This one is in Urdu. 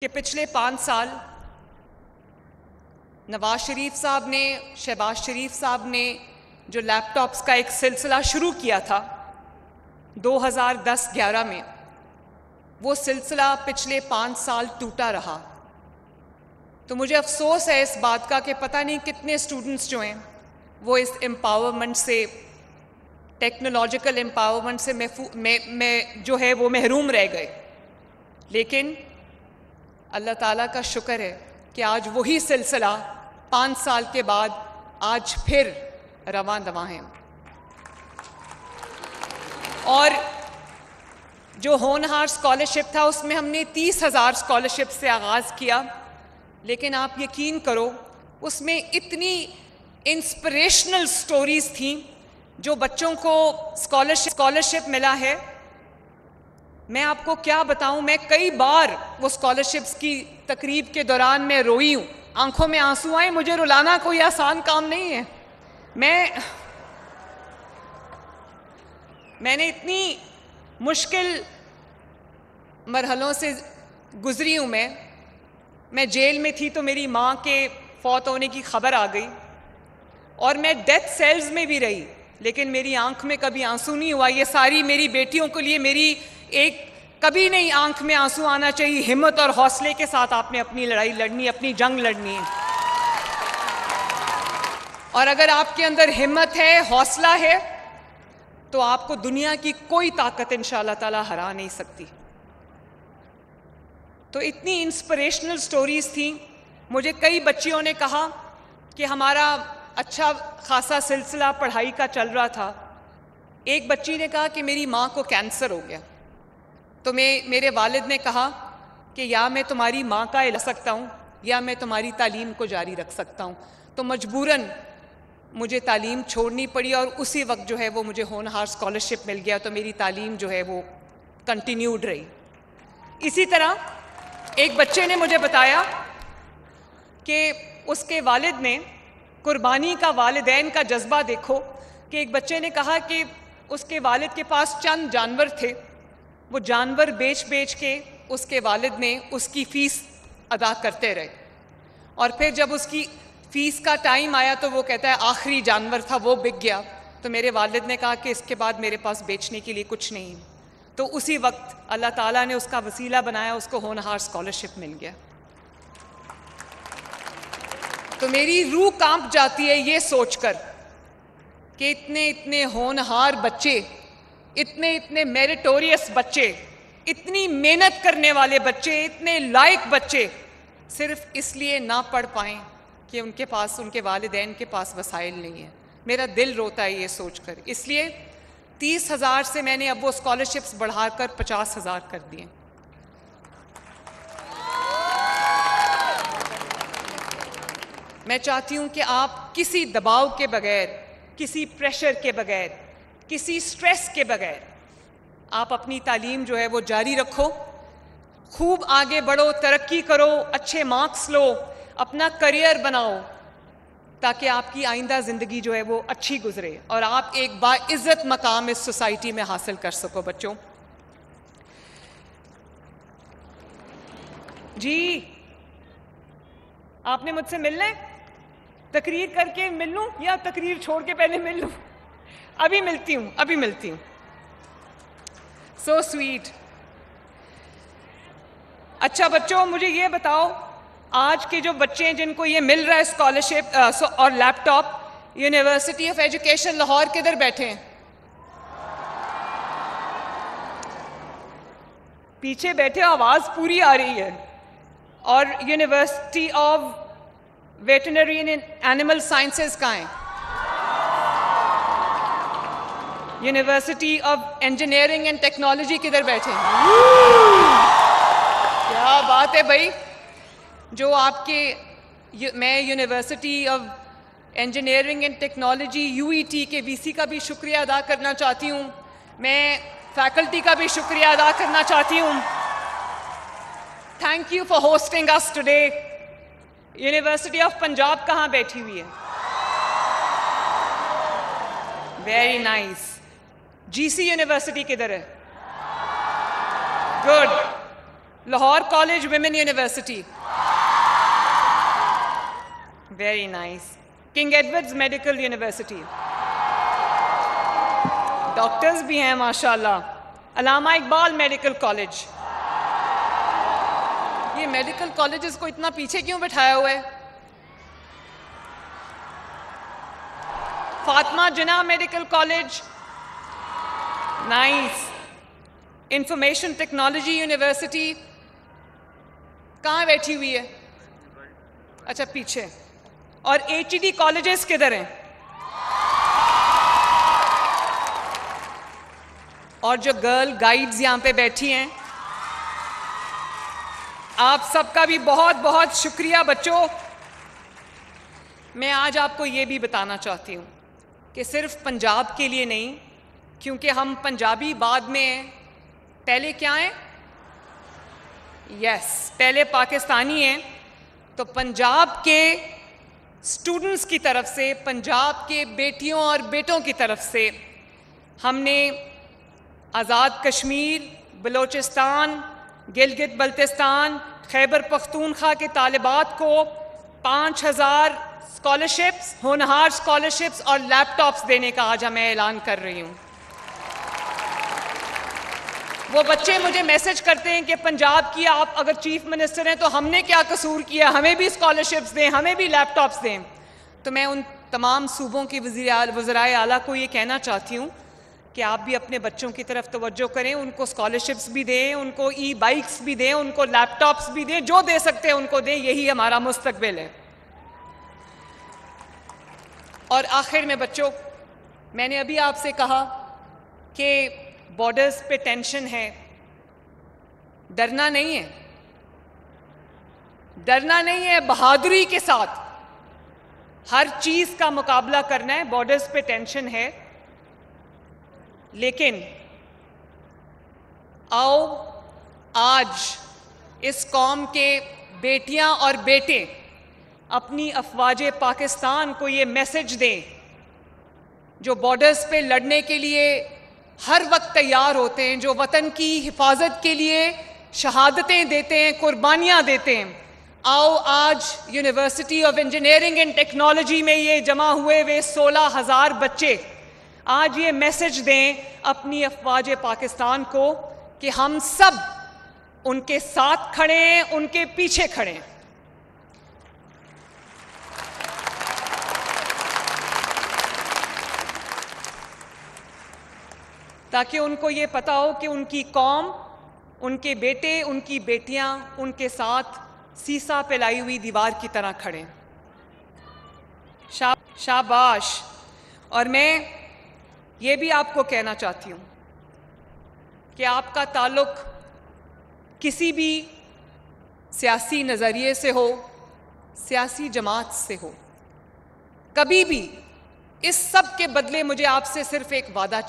کہ پچھلے 5 سال نواز شریف صاحب نے، شہباز شریف صاحب نے جو لیپ ٹاپس کا ایک سلسلہ شروع کیا تھا 2010-11 میں، وہ سلسلہ پچھلے 5 سال ٹوٹا رہا۔ تو مجھے افسوس ہے اس بات کا کہ پتہ نہیں کتنے اسٹوڈنٹس جو ہیں وہ اس امپاورمنٹ سے، ٹیکنالوجیکل امپاورمنٹ سے جو ہے وہ محروم رہ گئے۔ لیکن اللہ تعالیٰ کا شکر ہے کہ آج وہی سلسلہ 5 سال کے بعد آج پھر رواں دواں ہیں۔ اور جو ہونہار اسکالرشپ تھا اس میں ہم نے 30,000 اسکالرشپ سے آغاز کیا، لیکن آپ یقین کرو اس میں اتنی انسپریشنل سٹوریز تھیں جو بچوں کو اسکالرشپ ملا ہے۔ میں آپ کو کیا بتاؤں، میں کئی بار وہ اسکالرشپس کی تقریب کے دوران میں روئی ہوں، آنکھوں میں آنسو آئے۔ مجھے رلانا کوئی آسان کام نہیں ہے۔ میں نے اتنی مشکل مرحلوں سے گزری ہوں۔ میں جیل میں تھی تو میری ماں کے فوت ہونے کی خبر آ گئی، اور میں ڈیتھ سیلز میں بھی رہی، لیکن میری آنکھ میں کبھی آنسو نہیں ہوا۔ یہ ساری میری بیٹیوں کے لیے میری کبھی نہیں آنکھ میں آنسو آنا چاہیے۔ ہمت اور حوصلے کے ساتھ آپ نے اپنی لڑائی لڑنی، اپنی جنگ لڑنی ہے، اور اگر آپ کے اندر ہمت ہے، حوصلہ ہے، تو آپ کو دنیا کی کوئی طاقت انشاءاللہ تعالی ہرا نہیں سکتی۔ تو اتنی انسپریشنل سٹوریز تھیں۔ مجھے کئی بچیوں نے کہا کہ ہمارا اچھا خاصا سلسلہ پڑھائی کا چل رہا تھا، ایک بچی نے کہا کہ میری ماں کو کینسر ہو گیا، تو میرے والد نے کہا کہ یا میں تمہاری ماں کا علاج کر سکتا ہوں یا میں تمہاری تعلیم کو جاری رکھ سکتا ہوں۔ تو مجبوراً مجھے تعلیم چھوڑنی پڑی، اور اسی وقت جو ہے وہ مجھے ہونہار اسکالرشپ مل گیا، تو میری تعلیم جو ہے وہ کنٹینیوڈ رہی۔ اسی طرح ایک بچے نے مجھے بتایا کہ اس کے والد نے، قربانی کا والدین کا جذبہ دیکھو، کہ ایک بچے نے کہا کہ اس کے والد کے پاس چند جانور تھے، وہ جانور بیچ کے اس کے والد نے اس کی فیس ادا کرتے رہے، اور پھر جب اس کی فیس کا ٹائم آیا تو وہ کہتا ہے آخری جانور تھا وہ بک گیا، تو میرے والد نے کہا کہ اس کے بعد میرے پاس بیچنے کے لیے کچھ نہیں۔ تو اسی وقت اللہ تعالیٰ نے اس کا وسیلہ بنایا، اس کو ہونہار اسکالرشپ مل گیا۔ تو میری روح کانپ جاتی ہے یہ سوچ کر کہ اتنے ہونہار بچے، اتنے میریٹوریس بچے، اتنی محنت کرنے والے بچے، اتنے لائق بچے صرف اس لیے نہ پڑھ پائیں کہ ان کے والدین کے پاس وسائل نہیں ہیں۔ میرا دل روتا ہے یہ سوچ کر۔ اس لیے 30,000 سے میں نے اب وہ اسکالرشپس بڑھا کر 50,000 کر دیے۔ میں چاہتی ہوں کہ آپ کسی دباؤ کے بغیر، کسی پریشر کے بغیر، کسی سٹریس کے بغیر آپ اپنی تعلیم جو ہے وہ جاری رکھو، خوب آگے بڑھو، ترقی کرو، اچھے مارکس لو، اپنا کریئر بناؤ، تاکہ آپ کی آئندہ زندگی جو ہے وہ اچھی گزرے اور آپ ایک باعزت مقام اس سوسائٹی میں حاصل کر سکو۔ بچوں جی، آپ نے مجھ سے ملنا ہے؟ تقریر کر کے مل لوں یا تقریر چھوڑ کے پہلے مل لوں؟ ابھی ملتی ہوں۔ So sweet. اچھا بچوں، مجھے یہ بتاؤ، آج کے جو بچے ہیں جن کو یہ مل رہا ہے اسکالرشپ اور laptop, university of education Lahore کدھر بیٹھے ہیں؟ پیچھے بیٹھے، آواز پوری آ رہی ہے۔ اور university of veterinary and animal sciences کہاں ہیں؟ University of engineering and technology کدھر بیٹھے ہیں؟ کیا بات ہے بھائی! جو آپ کے، میں university of engineering and technology UET کے VC کا بھی شکریہ ادا کرنا چاہتی ہوں، میں فیکلٹی کا بھی شکریہ ادا کرنا چاہتی ہوں۔ Thank you for hosting us today. University of Punjab کہاں بیٹھی ہوئی ہے؟ Very nice. GC یونیورسٹی کدھر ہے؟ Good. Lahore College Women University. Very nice. King Edward's Medical University. Doctors بھی ہیں ماشاءاللہ. Allama Iqbal medical college. یہ میڈیکل کالجز کو اتنا پیچھے کیوں بٹھایا ہوا ہے؟ Fatima Jinnah medical college. Nice. Information technology university کہاں بیٹھی ہوئی ہے؟ اچھا پیچھے. اور HED کالجز کدھر ہیں؟ اور جو گرل گائیڈز یہاں پہ بیٹھی ہیں، آپ سب کا بھی بہت بہت شکریہ بچوں. میں آج آپ کو یہ بھی بتانا چاہتی ہوں کہ صرف پنجاب کے لیے نہیں، کیونکہ ہم پنجابی بعد میں ہیں، پہلے کیا ہیں؟ پہلے پاکستانی ہیں. تو پنجاب کے اسٹوڈنٹس کی طرف سے، پنجاب کے بیٹیوں اور بیٹوں کی طرف سے ہم نے آزاد کشمیر، بلوچستان، گلگت بلتستان، خیبر پختونخوا کے طالبات کو 5000 اسکالرشپس، ہونہار اسکالرشپس اور لیپ ٹاپس دینے کا آج میں اعلان کر رہی ہوں. وہ بچے مجھے میسج کرتے ہیں کہ پنجاب کی آپ اگر چیف منسٹر ہیں تو ہم نے کیا قصور کیا، ہمیں بھی اسکالرشپس دیں، ہمیں بھی لیپ ٹاپس دیں. تو میں ان تمام صوبوں کی وزرائے اعلیٰ کو یہ کہنا چاہتی ہوں کہ آپ بھی اپنے بچوں کی طرف توجہ کریں، ان کو اسکالرشپس بھی دیں، ان کو ای بائکس بھی دیں، ان کو لیپ ٹاپس بھی دیں، جو دے سکتے ہیں ان کو دیں. یہی ہمارا مستقبل ہے. اور آخر میں بچوں، میں نے ابھی آپ سے کہا کہ بارڈرز پہ ٹینشن ہے. ڈرنا نہیں ہے، ڈرنا نہیں ہے، بہادری کے ساتھ ہر چیز کا مقابلہ کرنا ہے. بارڈرز پہ ٹینشن ہے، لیکن آؤ آج اس قوم کے بیٹیاں اور بیٹے اپنی افواج پاکستان کو یہ میسج دیں، جو بارڈرز پہ لڑنے کے لیے ہر وقت تیار ہوتے ہیں، جو وطن کی حفاظت کے لیے شہادتیں دیتے ہیں، قربانیاں دیتے ہیں. آؤ آج university of engineering and technology میں یہ جمع ہوئے 16,000 بچے آج یہ میسج دیں اپنی افواج پاکستان کو کہ ہم سب ان کے ساتھ کھڑے ہیں، ان کے پیچھے کھڑے ہیں. تاکہ ان کو یہ پتا ہو کہ ان کی قوم، ان کے بیٹے، ان کی بیٹیاں ان کے ساتھ سیسا پہ لائی ہوئی دیوار کی طرح کھڑے. شاباش. اور میں یہ بھی آپ کو کہنا چاہتی ہوں کہ آپ کا تعلق کسی بھی سیاسی نظریے سے ہو، سیاسی جماعت سے ہو، کبھی بھی اس سب کے بدلے مجھے آپ سے صرف ایک وعدہ